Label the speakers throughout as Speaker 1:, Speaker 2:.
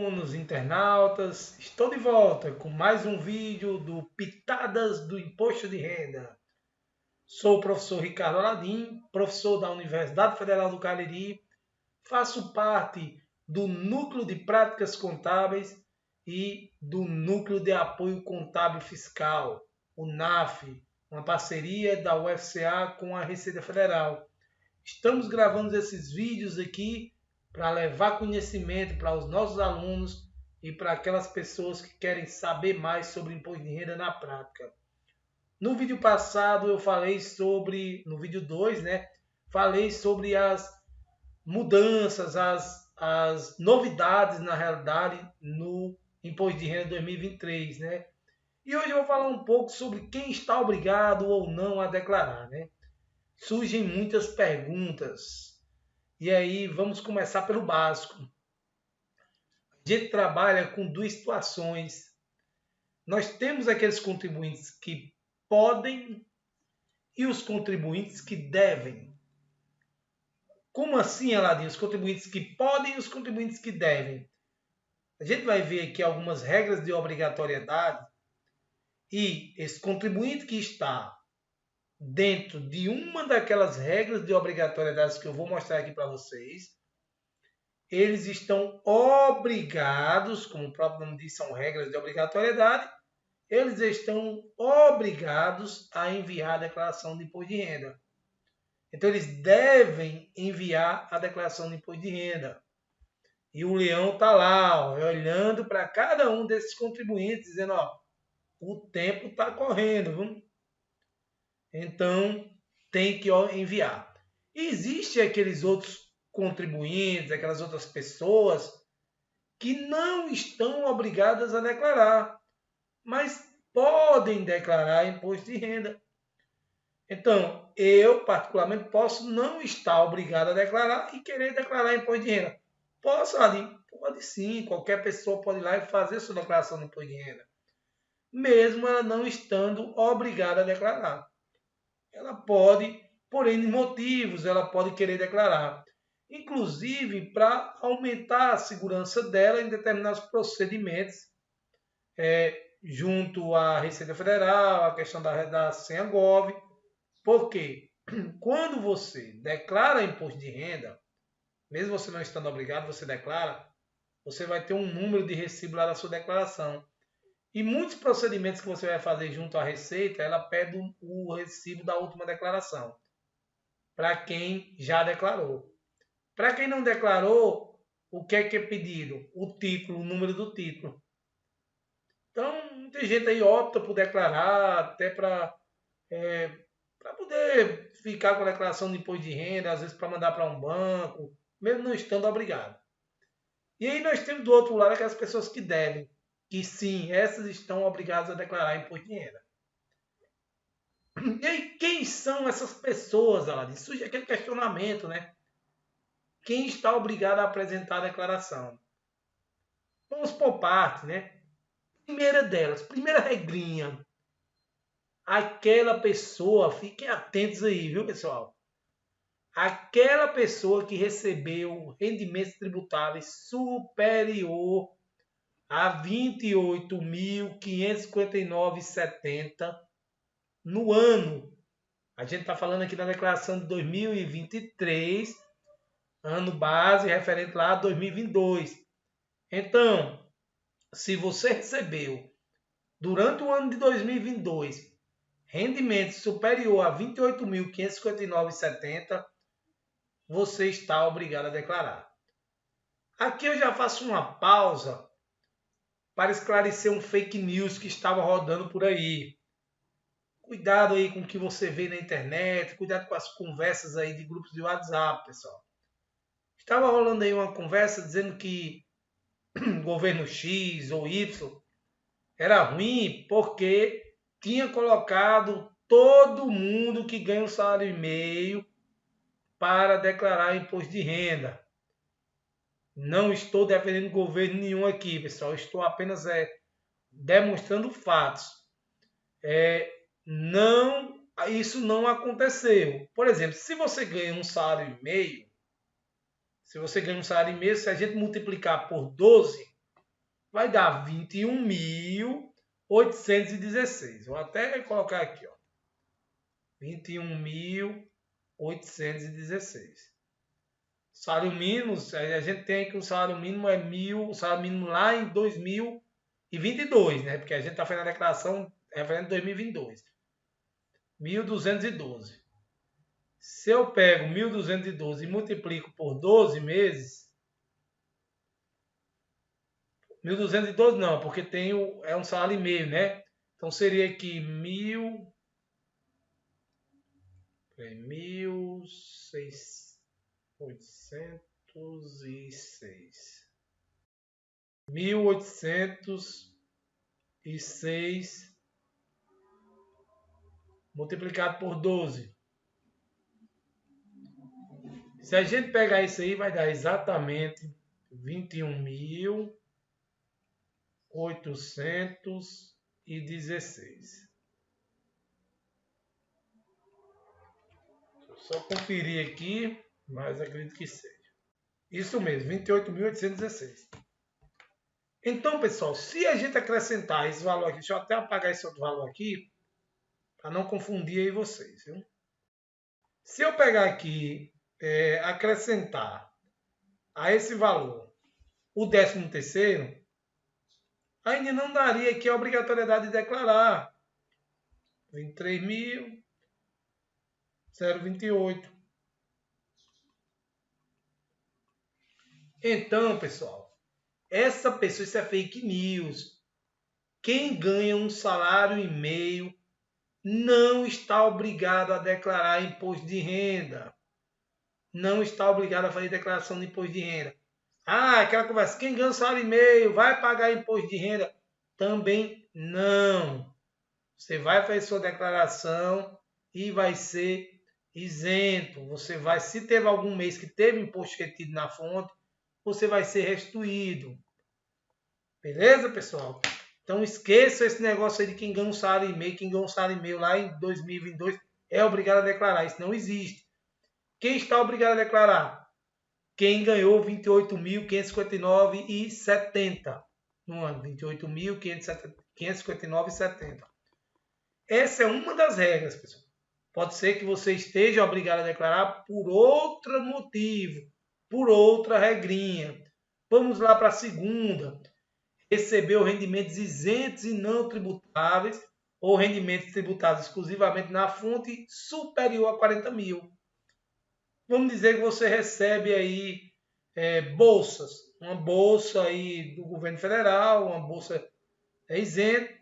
Speaker 1: alunos, internautas, estou de volta com mais um vídeo do Pitadas do Imposto de Renda. Sou o professor Ricardo Aladim, professor da Universidade Federal do Cariri, faço parte do Núcleo de Práticas Contábeis e do Núcleo de Apoio Contábil Fiscal, o NAF, uma parceria da UFCA com a Receita Federal. Estamos gravando esses vídeos aqui para levar conhecimento para os nossos alunos e para aquelas pessoas que querem saber mais sobre imposto de renda na prática. No vídeo passado eu falei sobre, no vídeo 2, falei sobre as mudanças, as novidades na realidade no imposto de renda 2023, E hoje eu vou falar um pouco sobre quem está obrigado ou não a declarar, Surgem muitas perguntas. E aí, vamos começar pelo básico. A gente trabalha com duas situações. Nós temos aqueles contribuintes que podem e os contribuintes que devem. Como assim, Aladim? Os contribuintes que podem e os contribuintes que devem. A gente vai ver aqui algumas regras de obrigatoriedade e esse contribuinte que está dentro de uma daquelas regras de obrigatoriedade que eu vou mostrar aqui para vocês, eles estão obrigados, como o próprio nome diz, são regras de obrigatoriedade, eles estão obrigados a enviar a declaração de imposto de renda. Então, eles devem enviar a declaração de imposto de renda. E o leão está lá, olhando para cada um desses contribuintes, dizendo, o tempo está correndo, viu? Então, tem que enviar. Existem aqueles outros contribuintes, aquelas outras pessoas que não estão obrigadas a declarar, mas podem declarar imposto de renda. Então, eu, particularmente, posso não estar obrigado a declarar e querer declarar imposto de renda. Posso, ali? Pode sim, qualquer pessoa pode ir lá e fazer sua declaração de imposto de renda, mesmo ela não estando obrigada a declarar. Ela pode, por N motivos, ela pode querer declarar. Inclusive para aumentar a segurança dela em determinados procedimentos, junto à Receita Federal, a questão da senha GOV. Porque quando você declara imposto de renda, mesmo você não estando obrigado, você declara, você vai ter um número de recibo lá da sua declaração. E muitos procedimentos que você vai fazer junto à Receita, ela pede o recibo da última declaração, para quem já declarou. Para quem não declarou, o que é pedido? O título, o número do título. Então, muita gente aí opta por declarar, até para poder ficar com a declaração de imposto de renda, às vezes para mandar para um banco, mesmo não estando obrigado. E aí nós temos do outro lado aquelas pessoas que devem, que sim, essas estão obrigadas a declarar imposto de renda. E aí, quem são essas pessoas, Aladim? Surge aquele questionamento, Quem está obrigado a apresentar a declaração? Vamos por parte, Primeira delas, primeira regrinha. Aquela pessoa, fiquem atentos aí, viu, pessoal? Aquela pessoa que recebeu rendimentos tributáveis superior a R$ 28.559,70 no ano. A gente está falando aqui da declaração de 2023, ano base, referente lá a 2022. Então, se você recebeu, durante o ano de 2022, rendimento superior a R$ 28.559,70, você está obrigado a declarar. Aqui eu já faço uma pausa para esclarecer um fake news que estava rodando por aí. Cuidado aí com o que você vê na internet, cuidado com as conversas aí de grupos de WhatsApp, pessoal. Estava rolando aí uma conversa dizendo que o governo X ou Y era ruim porque tinha colocado todo mundo que ganha um salário e meio para declarar imposto de renda. Não estou defendendo governo nenhum aqui, pessoal. Estou apenas demonstrando fatos. Isso não aconteceu. Por exemplo, se você ganha um salário e meio, se a gente multiplicar por 12, vai dar 21.816. Vou até colocar aqui, ó. 21.816. Salário mínimo, a gente tem que o salário mínimo é o salário mínimo lá em 2022, né? Porque a gente está fazendo a declaração referente a 2022. 1.212. Se eu pego 1.212 e multiplico por 12 meses, 1.212 não, porque é um salário e meio, né? Então seria aqui 1.806. 1.806 multiplicado por 12. Se a gente pegar isso aí, vai dar exatamente 21.816. Só conferir aqui, mas acredito que seja. Isso mesmo, 28.816. Então, pessoal, se a gente acrescentar esse valor aqui, deixa eu até apagar esse outro valor aqui, para não confundir aí vocês, viu? Se eu pegar aqui, acrescentar a esse valor o 13º, ainda não daria aqui a obrigatoriedade de declarar 23.028. Então, pessoal, essa pessoa, isso é fake news. Quem ganha um salário e meio não está obrigado a declarar imposto de renda. Não está obrigado a fazer declaração de imposto de renda. Ah, aquela conversa, quem ganha um salário e meio vai pagar imposto de renda? Também não. Você vai fazer sua declaração e vai ser isento. Você vai, se teve algum mês que teve imposto retido na fonte, você vai ser restituído. Beleza, pessoal? Então esqueça esse negócio aí de quem ganha um salário e meio. Quem ganha um salário e meio lá em 2022 é obrigado a declarar. Isso não existe. Quem está obrigado a declarar? Quem ganhou 28.559,70 no ano. 28.559,70. Essa é uma das regras, pessoal. Pode ser que você esteja obrigado a declarar por outro motivo, por outra regrinha. Vamos lá para a segunda. Recebeu rendimentos isentos e não tributáveis ou rendimentos tributados exclusivamente na fonte superior a 40 mil. Vamos dizer que você recebe aí bolsas. Uma bolsa aí do governo federal, uma bolsa isenta.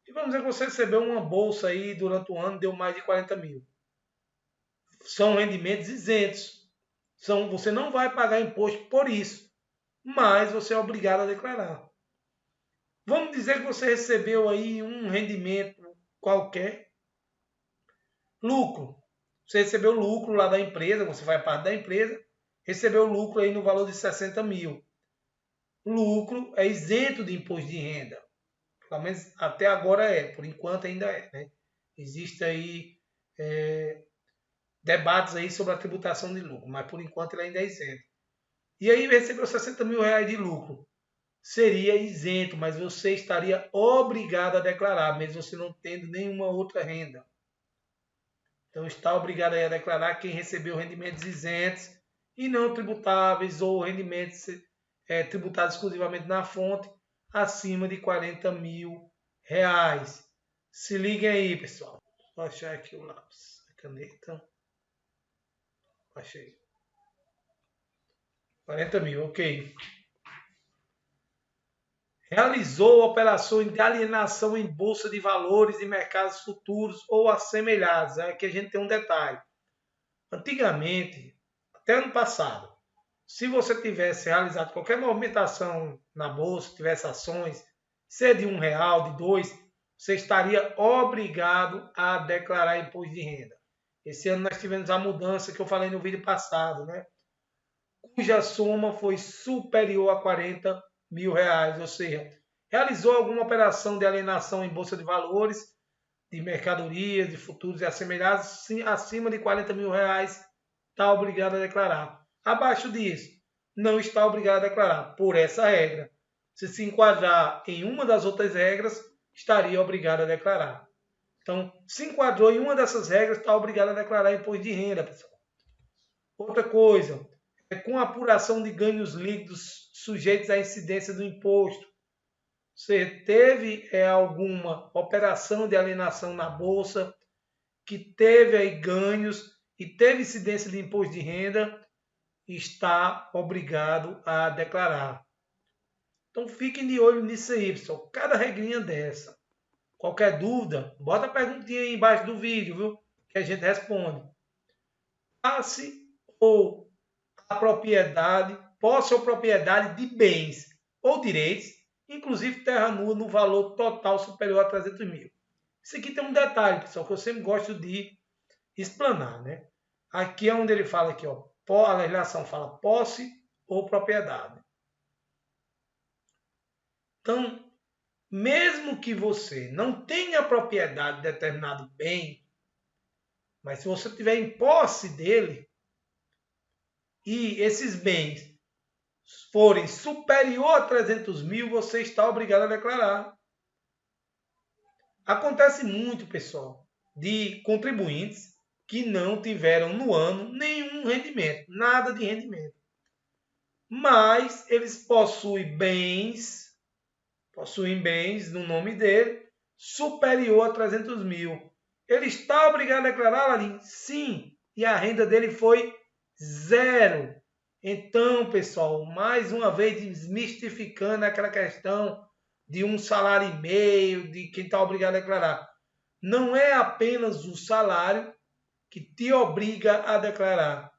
Speaker 1: E vamos dizer que você recebeu uma bolsa aí durante o ano, deu mais de 40 mil. São rendimentos isentos. Você não vai pagar imposto por isso, mas você é obrigado a declarar. Vamos dizer que você recebeu aí um rendimento qualquer, lucro. Você recebeu lucro lá da empresa, você faz parte da empresa, recebeu lucro aí no valor de 60 mil. Lucro é isento de imposto de renda. Pelo menos até agora por enquanto ainda é. Né? Existe aí debates aí sobre a tributação de lucro, mas por enquanto ele ainda é isento. E aí recebeu 60 mil reais de lucro. Seria isento, mas você estaria obrigado a declarar, mesmo você não tendo nenhuma outra renda. Então está obrigado a declarar quem recebeu rendimentos isentos e não tributáveis ou rendimentos tributados exclusivamente na fonte acima de 40 mil reais. Se liguem aí, pessoal. Vou achar aqui o lápis, a caneta. Achei. 40 mil, ok. Realizou operações de alienação em bolsa de valores de mercados futuros ou assemelhados. Aqui a gente tem um detalhe. Antigamente, até ano passado, se você tivesse realizado qualquer movimentação na bolsa, tivesse ações, seja de R$1, de 2, você estaria obrigado a declarar imposto de renda. Esse ano nós tivemos a mudança que eu falei no vídeo passado, né? Cuja soma foi superior a 40 mil reais, ou seja, realizou alguma operação de alienação em bolsa de valores, de mercadorias, de futuros e assemelhados, acima de 40 mil reais, está obrigado a declarar. Abaixo disso, não está obrigado a declarar, por essa regra. se enquadrar em uma das outras regras, estaria obrigado a declarar. Então, se enquadrou em uma dessas regras, está obrigado a declarar imposto de renda, pessoal. Outra coisa, com a apuração de ganhos líquidos sujeitos à incidência do imposto. Você teve alguma operação de alienação na bolsa que teve aí ganhos e teve incidência de imposto de renda, está obrigado a declarar. Então fiquem de olho nisso aí, pessoal. Cada regrinha dessa. Qualquer dúvida, bota a perguntinha aí embaixo do vídeo, viu? Que a gente responde. Passe ou a propriedade, posse ou propriedade de bens ou direitos, inclusive terra nua, no valor total superior a 300 mil. Isso aqui tem um detalhe, pessoal, que eu sempre gosto de explanar, né? Aqui é onde ele fala aqui, ó, a legislação fala posse ou propriedade. Então, mesmo que você não tenha propriedade de determinado bem, mas se você tiver em posse dele e esses bens forem superior a 300 mil, você está obrigado a declarar. Acontece muito, pessoal, de contribuintes que não tiveram no ano nenhum rendimento, nada de rendimento. Mas eles possuem bens no nome dele superior a 300 mil. Ele está obrigado a declarar, Aladim? Sim. E a renda dele foi zero. Então, pessoal, mais uma vez desmistificando aquela questão de um salário e meio, de quem está obrigado a declarar. Não é apenas o salário que te obriga a declarar.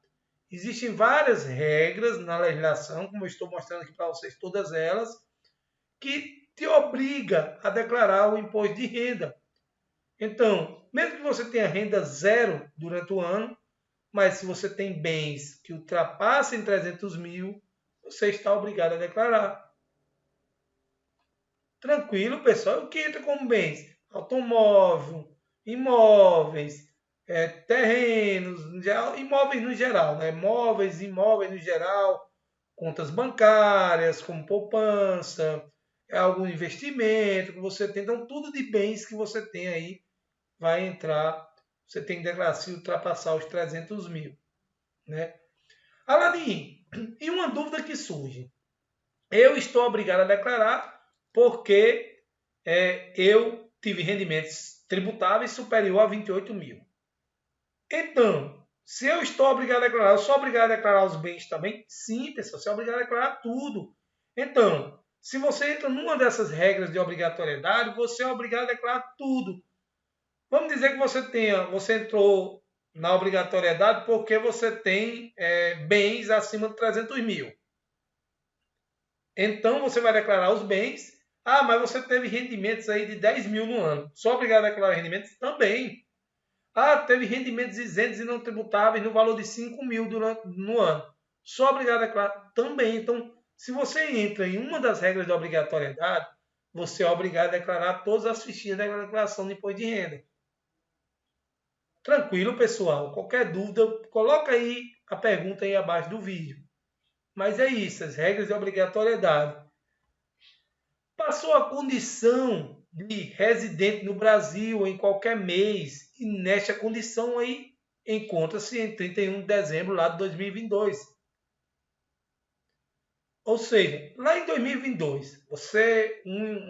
Speaker 1: Existem várias regras na legislação, como eu estou mostrando aqui para vocês, todas elas, que te obriga a declarar o imposto de renda. Então, mesmo que você tenha renda zero durante o ano, mas se você tem bens que ultrapassem 300 mil, você está obrigado a declarar. Tranquilo, pessoal? O que entra como bens? Automóvel, imóveis, terrenos, imóveis no geral, né? Imóveis no geral, contas bancárias, como poupança, algum investimento que você tem. Então, tudo de bens que você tem aí vai entrar. Você tem que declarar se ultrapassar os 300 mil. Né? Aladim, e uma dúvida que surge. Eu estou obrigado a declarar porque eu tive rendimentos tributáveis superior a 28 mil. Então, se eu estou obrigado a declarar, eu sou obrigado a declarar os bens também? Sim, pessoal, você é obrigado a declarar tudo. Então, se você entra numa dessas regras de obrigatoriedade, você é obrigado a declarar tudo. Vamos dizer que você entrou na obrigatoriedade porque você tem bens acima de 300 mil. Então, você vai declarar os bens. Ah, mas você teve rendimentos aí de 10 mil no ano. Sou obrigado a declarar rendimentos? Também. Ah, teve rendimentos isentos e não tributáveis no valor de 5 mil no ano. Sou obrigado a declarar? Também. Então, se você entra em uma das regras de obrigatoriedade, você é obrigado a declarar todas as fichinhas da declaração de imposto de renda. Tranquilo, pessoal. Qualquer dúvida, coloca aí a pergunta aí abaixo do vídeo. Mas é isso, as regras de obrigatoriedade. Passou a condição de residente no Brasil em qualquer mês e nesta condição aí encontra-se em 31 de dezembro lá de 2022. Ou seja, lá em 2022,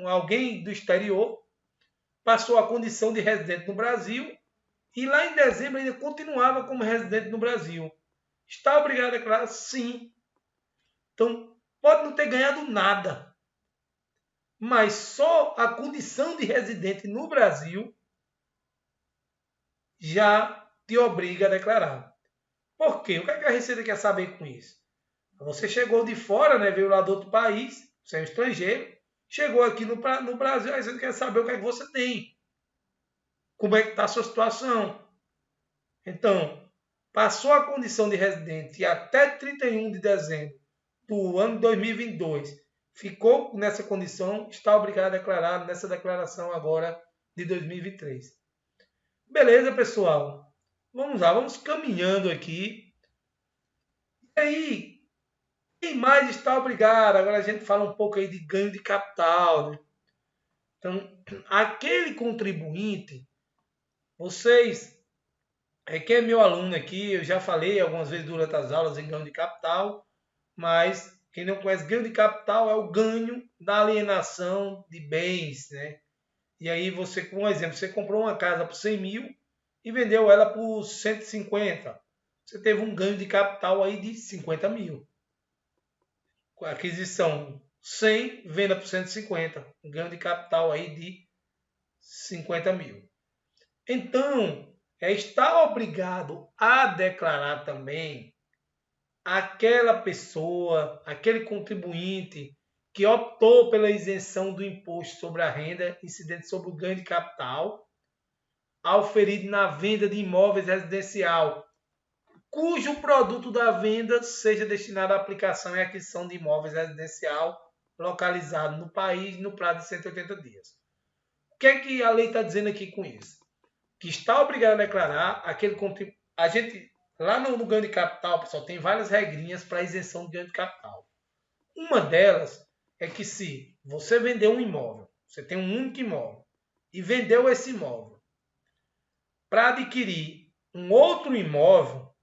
Speaker 1: alguém do exterior passou a condição de residente no Brasil e lá em dezembro ainda continuava como residente no Brasil. Está obrigado a declarar? Sim. Então, pode não ter ganhado nada, mas só a condição de residente no Brasil já te obriga a declarar. Por quê? O que a Receita quer saber com isso? Você chegou de fora, né, veio lá do outro país, você é um estrangeiro, chegou aqui no Brasil, a Receita quer saber o que é que você tem. Como é que está a sua situação? Então, passou a condição de residente e até 31 de dezembro do ano 2022 ficou nessa condição, está obrigado a declarar nessa declaração agora de 2023. Beleza, pessoal? Vamos lá, vamos caminhando aqui. E aí, Quem mais está obrigado? Agora a gente fala um pouco aí de ganho de capital, né? Então, aquele contribuinte, vocês, quem é meu aluno aqui, eu já falei algumas vezes durante as aulas em ganho de capital, mas quem não conhece ganho de capital é o ganho da alienação de bens, né? E aí você, por exemplo, você comprou uma casa por 100 mil e vendeu ela por 150. Você teve um ganho de capital aí de 50 mil. Aquisição 100, venda por 150. Um ganho de capital aí de 50 mil. Então, está obrigado a declarar também aquela pessoa, aquele contribuinte que optou pela isenção do imposto sobre a renda incidente sobre o ganho de capital, auferido na venda de imóveis residencial, cujo produto da venda seja destinado à aplicação e aquisição de imóveis residencial localizado no país no prazo de 180 dias. O que é que a lei está dizendo aqui com isso? Que está obrigado a declarar aquele contribuinte. A gente, lá no ganho de capital, pessoal, tem várias regrinhas para isenção do ganho de capital. Uma delas é que se você vendeu um imóvel, você tem um único imóvel, e vendeu esse imóvel para adquirir um outro imóvel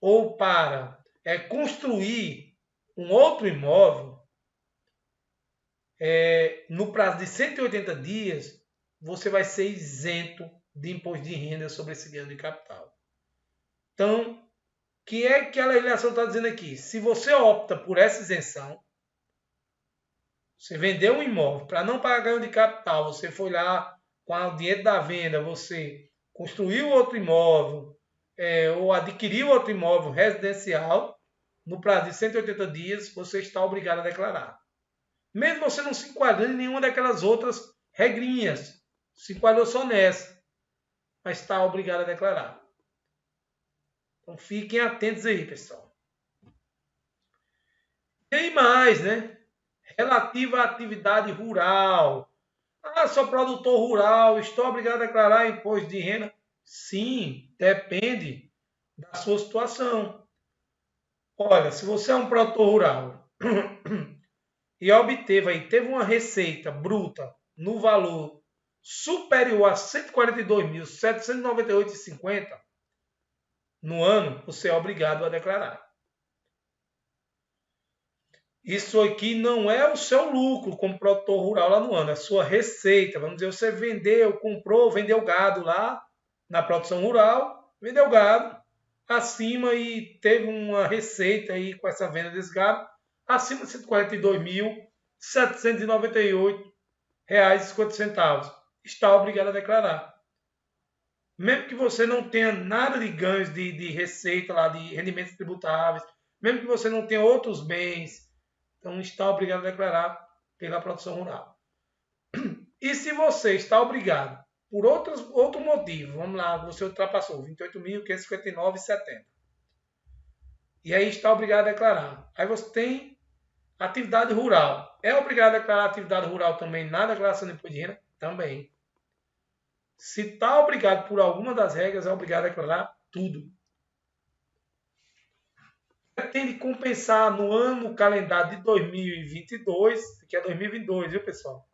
Speaker 1: ou para construir um outro imóvel, no prazo de 180 dias, você vai ser isento de imposto de renda sobre esse ganho de capital. Então, o que é que a legislação está dizendo aqui? Se você opta por essa isenção, você vendeu um imóvel para não pagar ganho de capital, você foi lá com o dinheiro da venda, você construiu outro imóvel, ou adquiriu outro imóvel residencial, no prazo de 180 dias, você está obrigado a declarar. Mesmo você não se enquadrando em nenhuma daquelas outras regrinhas, se enquadrou só nessa, mas está obrigado a declarar. Então fiquem atentos aí, pessoal. Tem mais, né? Relativa à atividade rural. Ah, sou produtor rural, estou obrigado a declarar imposto de renda? Sim, depende da sua situação. Olha, se você é um produtor rural e teve uma receita bruta no valor superior a R$ 142.798,50 no ano, você é obrigado a declarar. Isso aqui não é o seu lucro como produtor rural lá no ano, é a sua receita. Vamos dizer, você vendeu, comprou, vendeu gado lá na produção rural, vendeu gado acima e teve uma receita aí com essa venda desse gado acima de R$ 142.798,50. Está obrigado a declarar. Mesmo que você não tenha nada de ganhos de receita lá, de rendimentos tributáveis, mesmo que você não tenha outros bens, então está obrigado a declarar pela produção rural. E se você está obrigado por outro motivo, vamos lá, você ultrapassou 28.559,70. E aí está obrigado a declarar. Aí você tem atividade rural. É obrigado a declarar atividade rural também na declaração de imposto de renda? Também. Se está obrigado por alguma das regras, é obrigado a declarar tudo. Pretende compensar no ano calendário de 2022, que é 2022, viu, pessoal?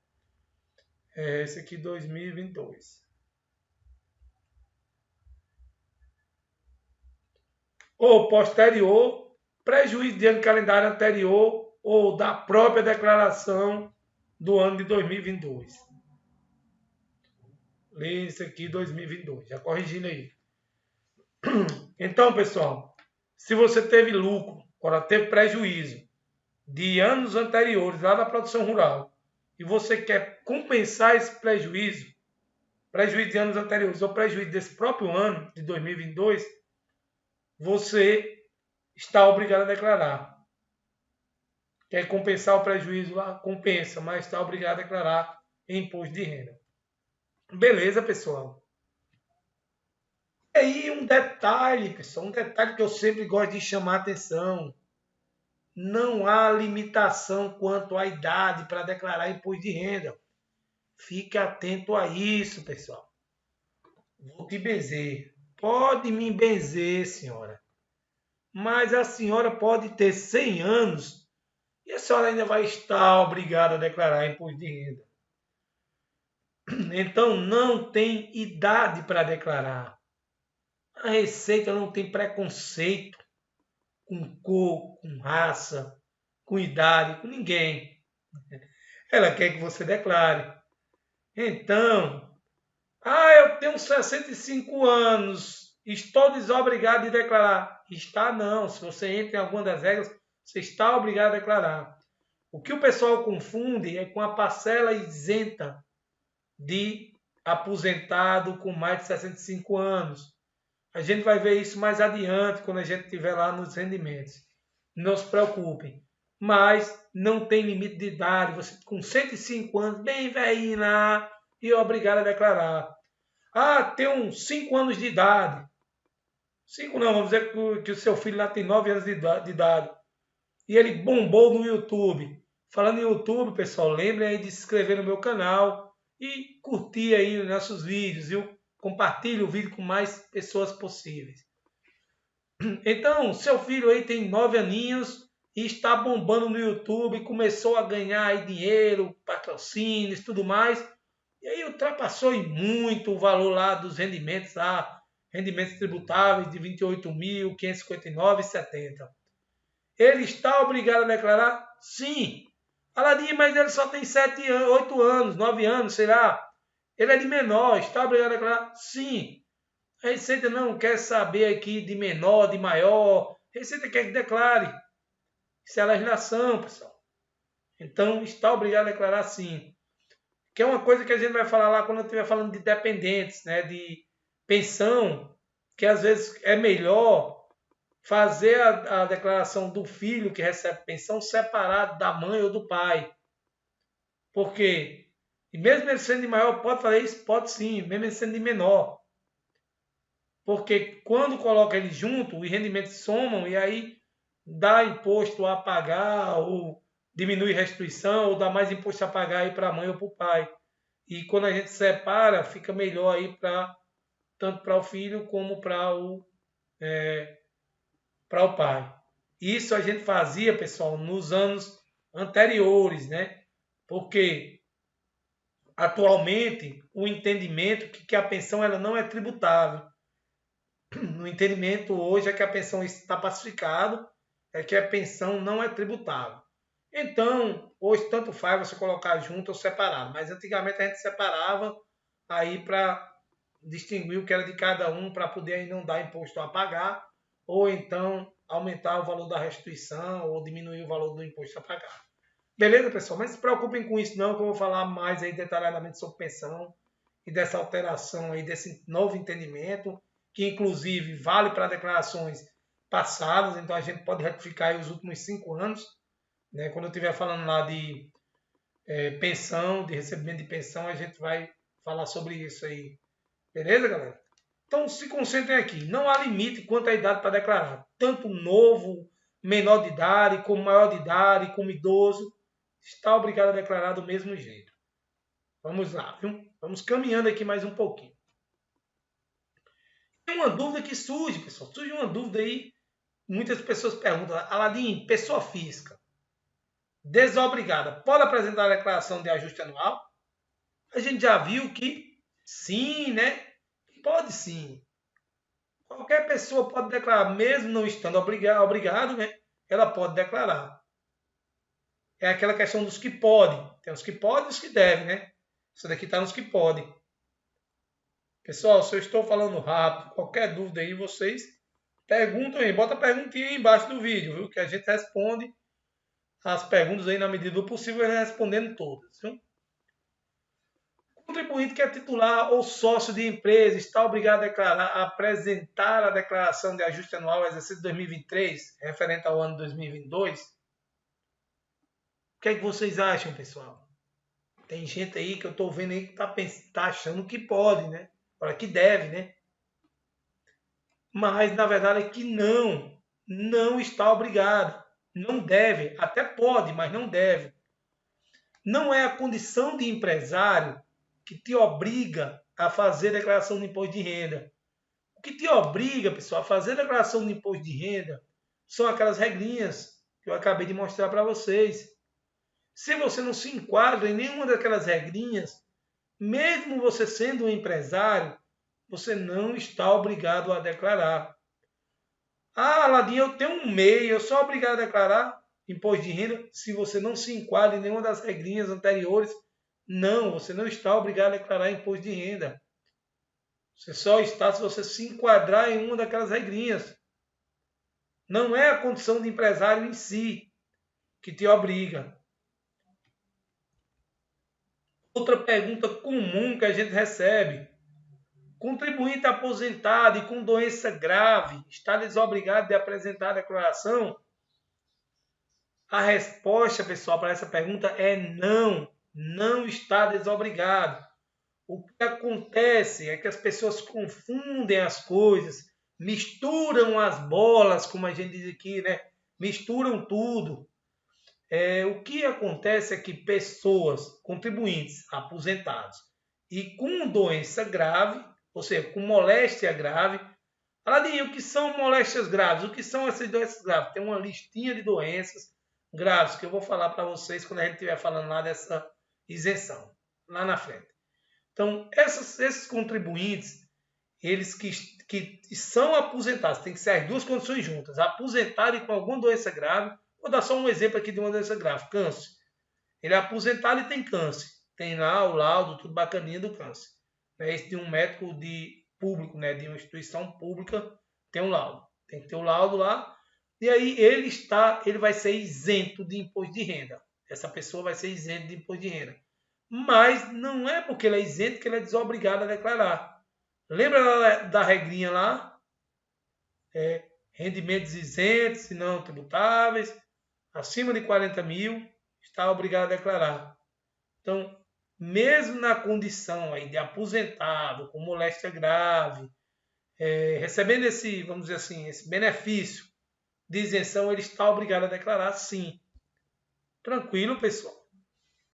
Speaker 1: Esse aqui 2022. Ou posterior, prejuízo de ano calendário anterior ou da própria declaração do ano de 2022. Lê isso aqui 2022, já corrigindo aí. Então, pessoal, se você teve lucro, agora teve prejuízo de anos anteriores lá na produção rural, e você quer compensar esse prejuízo de anos anteriores ou prejuízo desse próprio ano de 2022, você está obrigado a declarar. Quer compensar o prejuízo lá? Compensa, mas está obrigado a declarar em imposto de renda. Beleza, pessoal? E aí um detalhe, pessoal, um detalhe que eu sempre gosto de chamar a atenção. Não há limitação quanto à idade para declarar imposto de renda. Fique atento a isso, pessoal. Vou te benzer. Pode me benzer, senhora. mas a senhora pode ter 100 anos e a senhora ainda vai estar obrigada a declarar imposto de renda. Então não tem idade para declarar. A Receita não tem preconceito com cor, com raça, com idade, com ninguém. Ela quer que você declare. Então, eu tenho 65 anos, estou desobrigado de declarar. Está não, se você entra em alguma das regras, você está obrigado a declarar. O que o pessoal confunde é com a parcela isenta de aposentado com mais de 65 anos. A gente vai ver isso mais adiante, quando a gente estiver lá nos rendimentos. Não se preocupem. Mas não tem limite de idade. Você com 105 anos, bem velhinho lá, e é obrigado a declarar. Tem uns 5 anos de idade. 5 não, vamos dizer que o seu filho lá tem 9 anos de idade. E ele bombou no YouTube. Falando em YouTube, pessoal, lembrem aí de se inscrever no meu canal e curtir aí os nossos vídeos, viu? Compartilhe o vídeo com mais pessoas possíveis. Então, seu filho aí tem 9 aninhos e está bombando no YouTube, começou a ganhar aí dinheiro, patrocínios, tudo mais. E aí ultrapassou em muito o valor lá dos rendimentos lá, rendimentos tributáveis de R$ 28.559,70. Ele está obrigado a declarar? Sim. Aladim, mas ele só tem 7 anos, 8 anos, 9 anos, sei lá. Ele é de menor, está obrigado a declarar? Sim. A Receita não quer saber aqui de menor, de maior. A Receita quer que declare. Isso é a legislação, pessoal. Então, está obrigado a declarar sim. Que é uma coisa que a gente vai falar lá quando eu estiver falando de dependentes, né? De pensão, que às vezes é melhor fazer a declaração do filho que recebe pensão separado da mãe ou do pai. Por quê? E mesmo ele sendo de maior, pode fazer isso? Pode sim, mesmo ele sendo de menor. Porque quando coloca ele junto, os rendimentos somam e aí dá imposto a pagar, ou diminui restituição, ou dá mais imposto a pagar aí para a mãe ou para o pai. E quando a gente separa, fica melhor aí tanto para o filho como para o pai. Isso a gente fazia, pessoal, nos anos anteriores, né? Porque atualmente o entendimento que a pensão ela não é tributável. No entendimento hoje é que a pensão está pacificado, é que a pensão não é tributável. Então, hoje tanto faz você colocar junto ou separado, mas antigamente a gente separava aí para distinguir o que era de cada um, para poder aí não dar imposto a pagar, ou então aumentar o valor da restituição, ou diminuir o valor do imposto a pagar. Beleza, pessoal? Mas não se preocupem com isso não, que eu vou falar mais aí detalhadamente sobre pensão e dessa alteração aí, desse novo entendimento, que inclusive vale para declarações passadas, então a gente pode retificar aí os últimos 5 anos, né? Quando eu estiver falando lá de pensão, de recebimento de pensão, a gente vai falar sobre isso aí. Beleza, galera? Então se concentrem aqui. Não há limite quanto à idade para declarar. Tanto novo, menor de idade, como maior de idade, como idoso, está obrigado a declarar do mesmo jeito. Vamos lá, viu? Vamos caminhando aqui mais um pouquinho. Tem uma dúvida que surge, pessoal. Surge uma dúvida aí. Muitas pessoas perguntam, Aladim, pessoa física, desobrigada, pode apresentar a declaração de ajuste anual? A gente já viu que sim, né? Pode sim. Qualquer pessoa pode declarar, mesmo não estando obrigado, né? Ela pode declarar. É aquela questão dos que podem. Tem os que podem e os que devem, né? Isso daqui está nos que podem. Pessoal, se eu estou falando rápido, qualquer dúvida aí, vocês perguntam aí. Bota a perguntinha aí embaixo do vídeo, viu? Que a gente responde as perguntas aí na medida do possível, respondendo todas, viu? O contribuinte que é titular ou sócio de empresa está obrigado a apresentar a declaração de ajuste anual ao exercício 2023, referente ao ano 2022. O que é que vocês acham, pessoal? Tem gente aí que eu estou vendo aí que tá achando que pode, né? Para que deve, né? Mas na verdade é que não está obrigado. Não deve, até pode, mas não deve. Não é a condição de empresário que te obriga a fazer declaração de imposto de renda. O que te obriga, pessoal, a fazer declaração de imposto de renda são aquelas regrinhas que eu acabei de mostrar para vocês. Se você não se enquadra em nenhuma daquelas regrinhas, mesmo você sendo um empresário, você não está obrigado a declarar. Ah, Aladim, eu tenho um MEI, eu sou obrigado a declarar imposto de renda. Se você não se enquadra em nenhuma das regrinhas anteriores, não, você não está obrigado a declarar imposto de renda. Você só está se você se enquadrar em uma daquelas regrinhas. Não é a condição de empresário em si que te obriga. Outra pergunta comum que a gente recebe: contribuinte aposentado e com doença grave está desobrigado de apresentar a declaração? A resposta, pessoal, para essa pergunta é não. Não está desobrigado. O que acontece é que as pessoas confundem as coisas, misturam as bolas, como a gente diz aqui, né? Misturam tudo. O que acontece é que pessoas, contribuintes aposentados e com doença grave, ou seja, com moléstia grave. Aladinho, o que são moléstias graves? O que são essas doenças graves? Tem uma listinha de doenças graves que eu vou falar para vocês quando a gente estiver falando lá dessa isenção, lá na frente. Então, esses contribuintes, eles que são aposentados, tem que ser as duas condições juntas, aposentado e com alguma doença grave. Vou dar só um exemplo aqui de uma doença grave, câncer. Ele é aposentado e tem câncer. Tem lá o laudo, tudo bacaninha do câncer. Esse de um médico público, né, de uma instituição pública, tem um laudo. Tem que ter o laudo lá. E aí ele vai ser isento de imposto de renda. Essa pessoa vai ser isenta de imposto de renda. Mas não é porque ele é isento que ele é desobrigado a declarar. Lembra da regrinha lá? Rendimentos isentos e não tributáveis, acima de 40 mil, está obrigado a declarar. Então, mesmo na condição aí de aposentado, com moléstia grave, recebendo esse, vamos dizer assim, esse benefício de isenção, ele está obrigado a declarar sim. Tranquilo, pessoal?